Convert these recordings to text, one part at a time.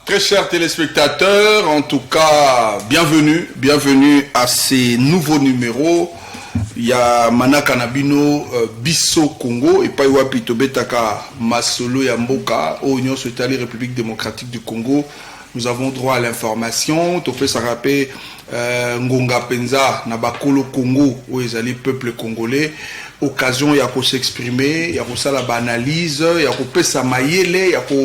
Très chers téléspectateurs, en tout cas, bienvenue à ces nouveaux numéros. Il y a Manaka Nabino, Bisso Congo, et pas Iwapi Tobetaka, Masolo Yamboka, Union Sociale République démocratique du Congo. Nous avons droit à l'information. Topé Sarapé, Ngonga Penza, Nabakolo Congo, où ils allaient peuple congolais. Occasion, il y a qu'à s'exprimer, il y a qu'à la analyse, il y a qu'à sa maïele, il y a qu'à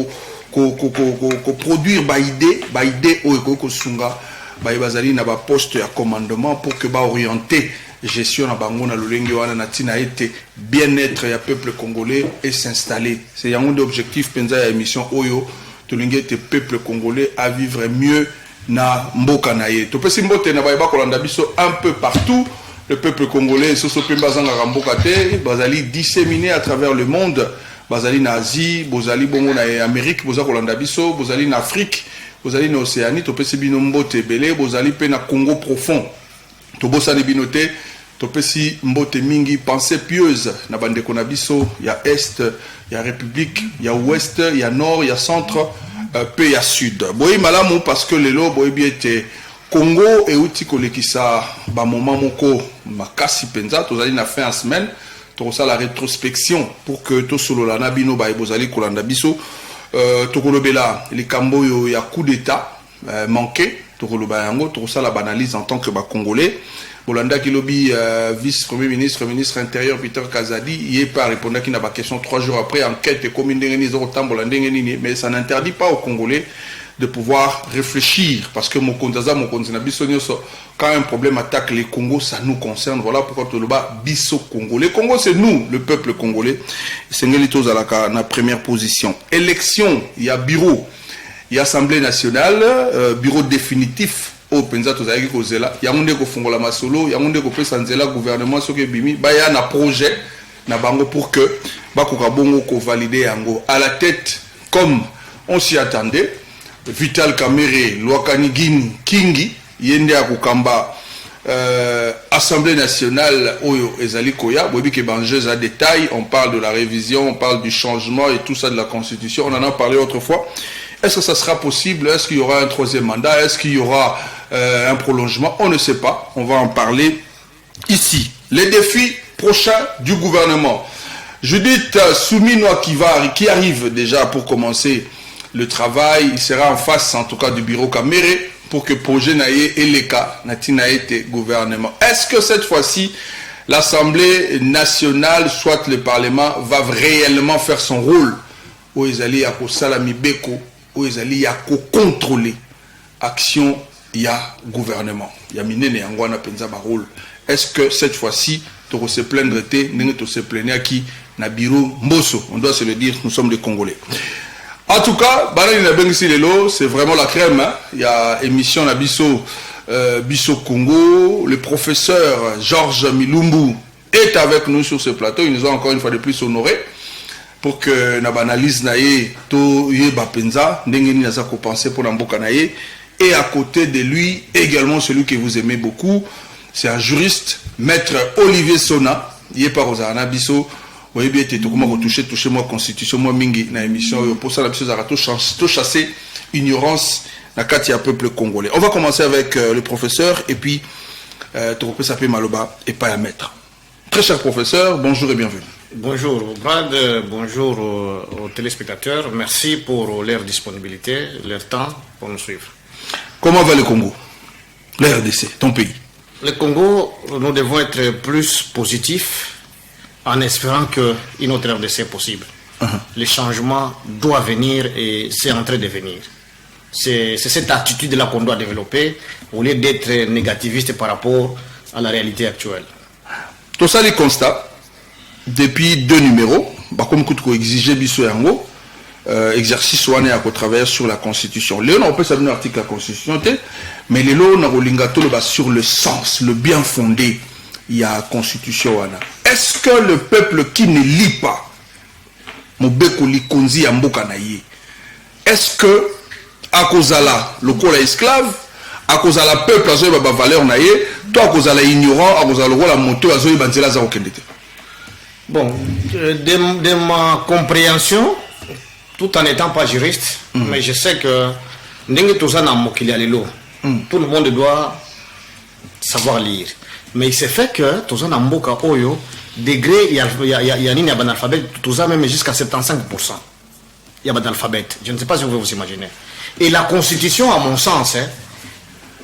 produire des idées, sunga, bazali na ba poste ya commandement pour que ba orienter gestion na bango na lolenge wana na tina été bien-être ya peuple congolais et s'installer. C'est un objectif penza ya émission Oyo tolenge te peuple congolais à vivre mieux na mboka na ye. To pesi mbote na ba kolanda biso un peu partout. Le peuple congolais, bazali disséminé à travers le monde. Bazali na Asie, Bozali bongo na Amérique, Bozali Kolanda biso, Bozali na Afrique, Bozali na Océanie, Topesi binombote belé, Bozali pe na Congo profond. Tobosa ne binote, Topesi mbote mingi, pensée pieuse na bande konabiso, ya Est, ya République, ya Ouest, ya Nord, ya Centre, pe ya Sud. Boyi malamu parce que lelo boyi biete Congo et outi kolekisa ba moment moko makasi penza tozali na fin en semaine tokosa la rétrospection pour que to solo la nabino ba ebozali kolanda biso tokolobela les kambo yo ya coup d'état manqué tokoloba yango tokosa la analyse en tant que ba congolais bolanda kilobi vice premier ministre intérieur Peter Kazadi y est pas répondre qui n'a pas question 3 jours après enquête commune d'engeniser autant bolanda ngeni mais ça n'interdit pas aux Congolais de pouvoir réfléchir parce que quand un problème attaque les Congos, ça nous concerne. Voilà pourquoi tout le bas biso Congo. Les Congos, c'est nous, le peuple congolais. C'est la première position. Élection, il y a bureau, il y a Assemblée nationale, bureau définitif. Au Penza Tozaki Kozela, il y a un ko fongola masolo, il y a un ko pesanzela gouvernement soke bimi, ba ya na projet na bango pour que ba ko kabongo ko valider yango à la tête comme on s'y attendait. Vital Kamerhe, Lwakani Kingi, Yende Akukamba, Assemblée nationale, Oyo Ezali Koya, Bobi Kebanjeuse à détail, on parle de la révision, on parle du changement et tout ça de la Constitution, on en a parlé autrefois. Est-ce que ça sera possible? Est-ce qu'il y aura un troisième mandat? Est-ce qu'il y aura un prolongement? On ne sait pas, on va en parler ici. Les défis prochains du gouvernement. Judith Souminoa qui arrive déjà pour commencer le travail, il sera en face en tout cas du bureau Kamerhe pour que projet naie et les cas natie gouvernement. Est-ce que cette fois-ci l'Assemblée nationale, soit le Parlement, va réellement faire son rôle où ils allaient à salami beko, où ils allaient à contrôler action il y a gouvernement. Il y a minene yangwana penza ba rôle. Est-ce que cette fois-ci tu se plaindre te n'engue tu se plaindre qui na bureau Mbosso? On doit se le dire, nous sommes des Congolais. En tout cas, c'est vraiment la crème. Hein. Il y a émission na Bisso Congo. Le professeur Georges Milumbu est avec nous sur ce plateau. Ils nous ont encore une fois de plus honorés pour que na analyse naie to yeba penza ndengeni naza ko penser pour mboka naie. Et à côté de lui également celui que vous aimez beaucoup, c'est un juriste, maître Olivier Sona. Il est pas Rosana Bisso. Vous voyez bien, toucher moi constitution moi mingi na émission pour ça la chose à chasser ignorance na katia peuple congolais. On va commencer avec le professeur et puis tu s'appeler Maloba et pas à maître. Très cher professeur, bonjour et bienvenue. Bonjour Brad, bonjour aux téléspectateurs. Merci pour leur disponibilité, leur temps pour nous suivre. Comment va le Congo? La RDC, ton pays. Le Congo, nous devons être plus positifs en espérant qu'une autre RDC est possible. Le changement doit venir et c'est en train de venir. C'est cette attitude-là qu'on doit développer au lieu d'être négativiste par rapport à la réalité actuelle. Tout ça, les constats, depuis 2 numéros, comme vous exigez Bisso Yango, exercice ou à travailler sur la Constitution. Léon, on peut savoir l'article de la Constitution, mais les lois, on a sur le sens, le bien fondé. Il y a la Constitution. Est-ce que le peuple qui ne lit pas, est-ce que, à cause de le corps esclave, à cause de la peuple, à cause de la valeur, toi, à cause de l'ignorant, à cause de la moto, à cause de la bon, de ma compréhension, tout en n'étant pas juriste, mais je sais que Ndenge toza na mokili alelo. Tout le monde doit savoir lire. Mais il s'est fait que toza na mboka oyo degré il y a nini analphabète toza même jusqu'à 75%. Il y a d'alphabète. Je ne sais pas si vous pouvez vous imaginer. Et la constitution, à mon sens,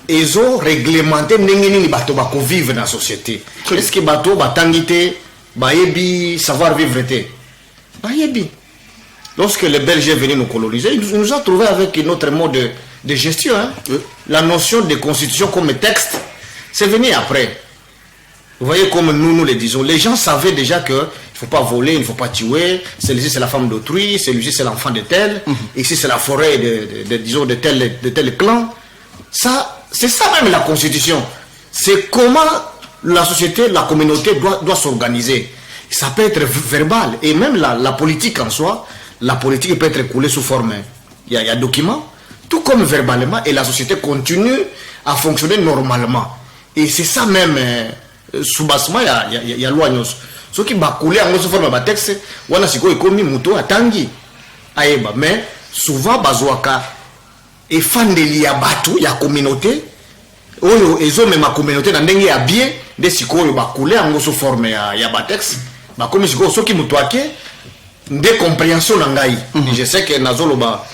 ils ont réglementé n'engeni bato ba ko vivre dans la société. Est-ce que bato ba tangité ba yebi savoir vivre té? Ba yebi. Lorsque les Belges sont venus nous coloniser, ils nous ont trouvé avec notre mode de gestion. Hein. La notion de constitution comme texte, c'est venu après. Vous voyez comme nous le disons. Les gens savaient déjà que il ne faut pas voler, il ne faut pas tuer. Celui-ci c'est la femme d'autrui, celui-ci c'est l'enfant de tel. Ici c'est la forêt de tel clan. Ça, c'est ça même la constitution. C'est comment la société, la communauté doit s'organiser. Ça peut être verbal. Et même la politique en soi, la politique peut être coulée sous forme. Il y a document, tout comme verbalement, et la société continue à fonctionner normalement. Et c'est ça même. Sous-bassement, il y a loi. Ce qui va couler en sous forme de texte, on a siko ekomi muto atangi. Aeba, mais souvent, bazouaka, et fan de liya batu, ya communauté, oyo, ezo même ma communauté, dans dengue ya bien, de siko yo ba couler en sous forme ya batex, ba comme siko, ce qui muto ake, de compréhension nangai. Je sais que Nazolo ba,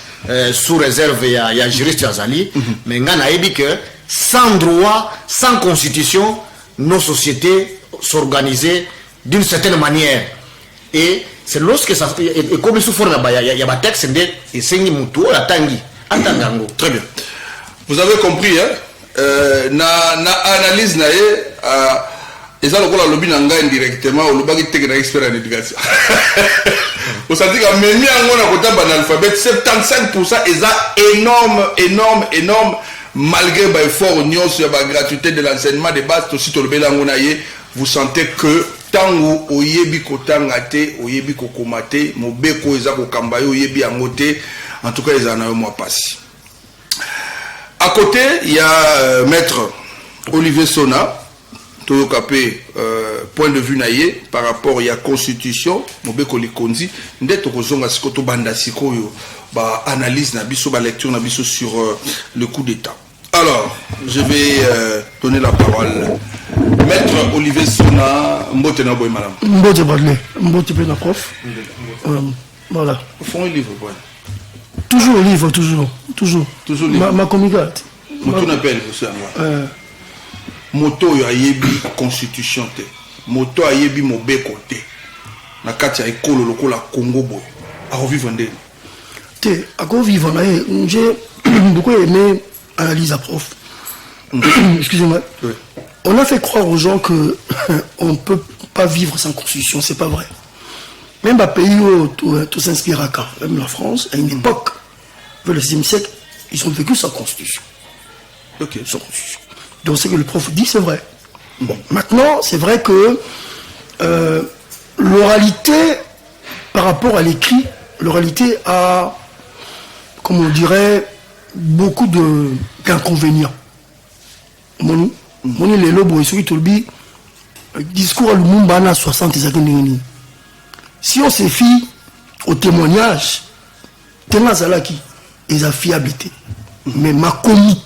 sous réserve, ya juriste Azali, mais ngana ebi que, sans droit, sans constitution, nos sociétés s'organisaient d'une certaine manière. Et c'est lorsque ça. Et comme sous forme, il y a un texte et c'est mutu la tangi. Très bien. Vous avez compris, hein? Na analyse na et ça le lobby nanga indirectement au lobby qui est expert en éducation. Vous savez que même en on a côté analphabète 75% et ça énorme. Malgré l'effort sur la gratuité de l'enseignement de base, vous sentez que tant que oyebi ko tangate, oyebi ko komate, mobeko eza ko kambayo oyebi angote, en tout cas ils en ont moi passé. À côté, il y a maître Olivier Sona, Toyokapé, point de vue naïe par rapport à la constitution, mobeko likonzi, ndeto kozonga sikoto banda sikoyo. Bah, analyse nabiso, bah, lecture nabiso sur le coup d'état. Alors, je vais donner la parole. Maître Olivier Sona, Mbote na boy madame. Mbote Badlé, Mbote Pena prof. Voilà. Au fond, un livre, ouais. Toujours livre, toujours. Livre. Ma comigate. Moto n'appelle, monsieur Anwa. Moto ya yebi constitution te. Moto ya yebi mobeko te. Na kati ya ekolo lokola Congo boy. A revivre ndé. À quoi vivre là, j'ai beaucoup aimé analyse à prof. Excusez-moi. Oui. On a fait croire aux gens que on ne peut pas vivre sans constitution, c'est pas vrai. Même un pays où tout s'inspire à quand, même la France, à une époque, vers le 6e siècle, ils ont vécu sans constitution. Ok. Sans constitution. Donc ce que le prof dit, c'est vrai. Bon, maintenant, c'est vrai que l'oralité, par rapport à l'écrit, l'oralité a, comme on dirait, beaucoup d'inconvénients. Moni les lobos et celui qui discours à Lumumba en 60 ans. Si on se fie au témoignage, tellement Zalaki, ils ont fiabilité. Mais ma commis,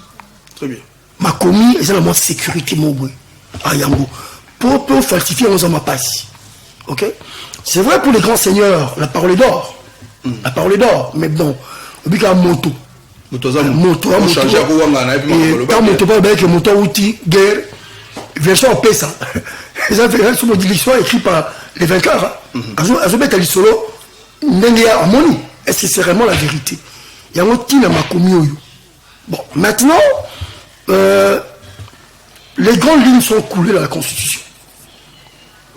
très bien. Ma commis, c'est la moins sécurité mobile à Yango. Pour falsifier, on s'en m'a pas. Ok? C'est vrai pour les grands seigneurs, la parole est d'or. La parole est d'or, mais bon, il y a un moto. Moto, moto outil, guerre, version en ça. Les affaires sur l'histoire écrite par les vainqueurs. Azobet Solo, Nengia Amoni. Est-ce que c'est vraiment la vérité? Il y a un outil dans ma commune. Bon, maintenant, les grandes lignes sont coulées dans la Constitution.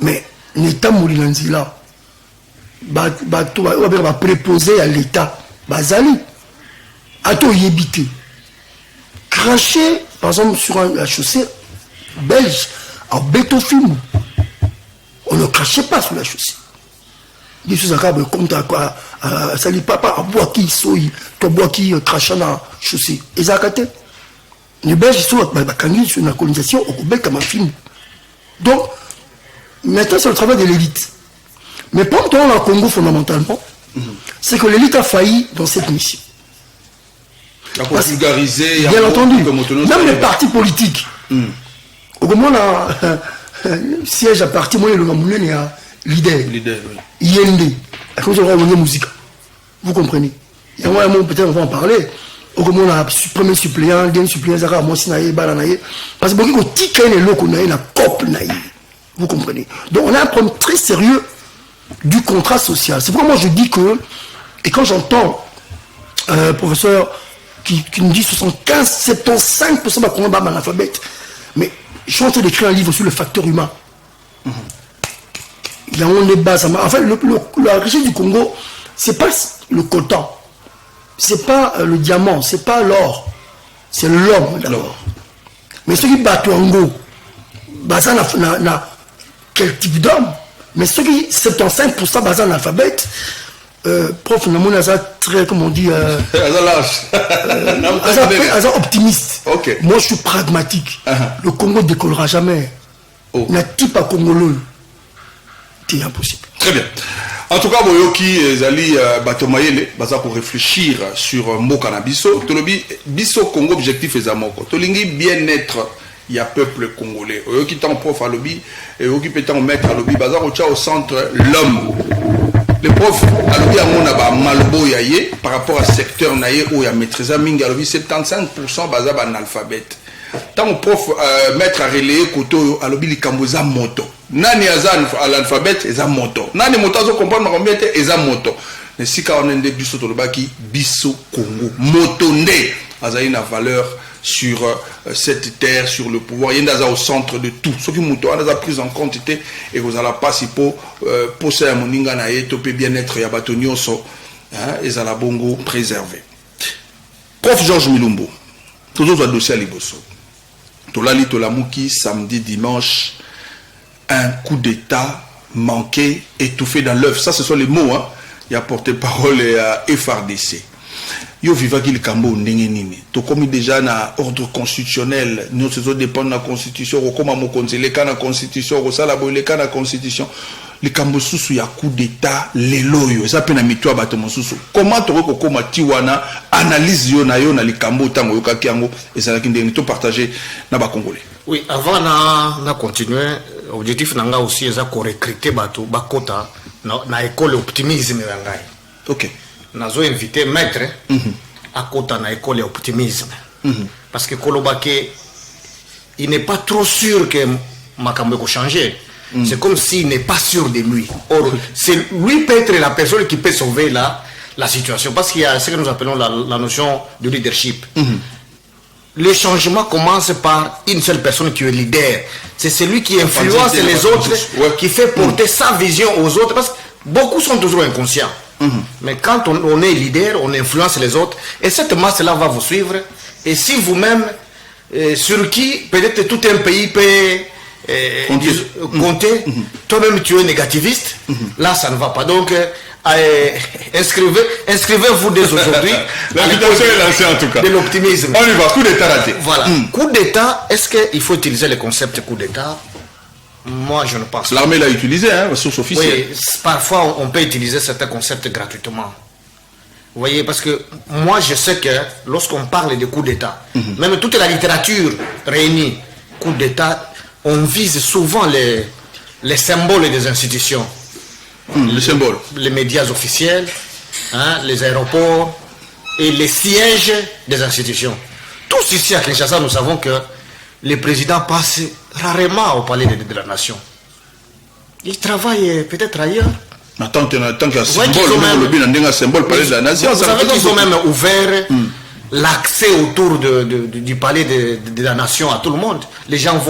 Mais l'État Moulinanzila, va préposer à l'État, Bazali, à tout yébité. Cracher, par exemple, sur la chaussée belge, en bétofilm, on ne crachait pas sur la chaussée. Des choses comme quoi, ça dit papa, à bois qui soy, toi bois qui crachait dans la chaussée. Et ça a les Belges sont sur la colonisation au Québec comme un film. Donc, maintenant, c'est le travail de l'élite. Mais pendant le Congo, fondamentalement, c'est que l'élite a failli dans cette mission. Pour vulgariser. Bien entendu. Même les partis politiques. Au moment où siège à parti, moi, le Mamoulin, il y a leader. IND. À cause de la musique. Vous comprenez? Et moi, peut-être on va en parler. Au moment où on a premier suppléant, deuxième suppléant, Zara, moi, Sinaï, Balanaï. Parce que beaucoup de tickets, les locaux, la COP, vous comprenez? Donc, on a un problème très sérieux du contrat social. C'est pourquoi moi, je dis que, et quand j'entends professeur qui nous dit 75% de combat analphabète, mais je suis en train d'écrire un livre sur le facteur humain. Il y a un débat. En fait, la richesse du Congo, c'est pas le coltan, c'est pas le diamant, c'est pas l'or, c'est l'homme d'abord. Mais ceux qui battent en go, ça n'a quel type d'homme? Mais ceux qui 75% basés en alphabet, prof, très, comme on dit, optimiste. Okay. Moi, je suis pragmatique. Le Congo ne décollera jamais. N'a type à Congolais. C'est impossible. Très bien. En tout cas, Boyoki, Zali, Batomayele, pour réfléchir sur Moka na Bisso. Tolobi, Bisso Congo, objectif est Zamoko. Tolingi, bien-être, il y a peuple congolais. Oyoki, tant prof à lobby, et Oyoki, pétant maître à lobby, Bazar, au centre, l'homme. Les profs, à lobby, à Malbo, Yaye, par rapport à secteur Naye, où il y a maîtrise à Minga, lobby, 75% Bazar, analphabète. Tant prof, maître à relayer, Koto, à lobby, les Kamboza, moto. Nani azan à l'alphabet eza moto. Nani moto azo comprendre combien était eza moto. Mais si quand on a des biso tolobaki biso Congo moto ndé azali na valeur sur cette terre, sur le pouvoir. Il y a au centre de tout. Ce qui moto on a pris en compte et vous allez pas si pour poser à moninga na ye topé bien-être ya batonio so et za la bongo préservé. Prof Georges Milumbo. Toujours un dossier à liboso. Tolali tolamuki samedi dimanche. Un coup d'État manqué, étouffé dans l'œuf. Ça, ce sont les mots. Hein. Il y a porte-parole à FRDC. Yo vivaki le Cambo nini. To comme déjà na ordre constitutionnel, nous se dépend de la constitution, comme mon conseil, les cas la constitution, au salabo les cas la constitution. Le Cambo sous ya coup d'État, les loyo. Ça peut na mitwa bato sous. Comment to ko koma tiwana analyse yo na le Cambo tango yo kakiango et ça qui ndeni to partager na ba congolais. Oui, avant na continuer, objectif nanga aussi est de recruter bato bakota na école optimisme ngai. OK. Nazo invité maître à kota na école optimisme. Parce que Kolobake il n'est pas trop sûr que makambo ko changer. C'est comme s'il n'est pas sûr de lui. Or, c'est lui peut être la personne qui peut sauver la situation. Parce qu'il y a ce que nous appelons la notion de leadership. Le changement commence par une seule personne qui est leader. C'est celui qui influence les autres, qui fait porter sa vision aux autres. Parce que beaucoup sont toujours inconscients. Mais quand on est leader, on influence les autres. Et cette masse-là va vous suivre. Et si vous-même, sur qui peut-être tout un pays peut compter, toi-même tu es négativiste, là ça ne va pas. Donc, inscrivez-vous dès aujourd'hui. L'invitation est lancée en tout cas. De l'optimisme. On y va, coup d'État raté. Voilà. Coup d'État, est-ce qu'il faut utiliser le concept coup d'État? Moi, je ne pense pas. L'armée l'a utilisé, hein, source officielle. Oui, parfois on peut utiliser certains concepts gratuitement. Vous voyez, parce que moi je sais que lorsqu'on parle de coup d'État, même toute la littérature réunie, coup d'État, on vise souvent les symboles des institutions. Les symboles. Les médias officiels, les aéroports et les sièges des institutions. Tous ici à Kinshasa, nous savons que les présidents passent rarement au palais de la nation. Ils travaillent peut-être ailleurs. Tant qu'il y a un symbole, palais de la nation. Vous savez qu'ils ont même ouvert l'accès autour du palais de la nation à tout le monde. Les gens vont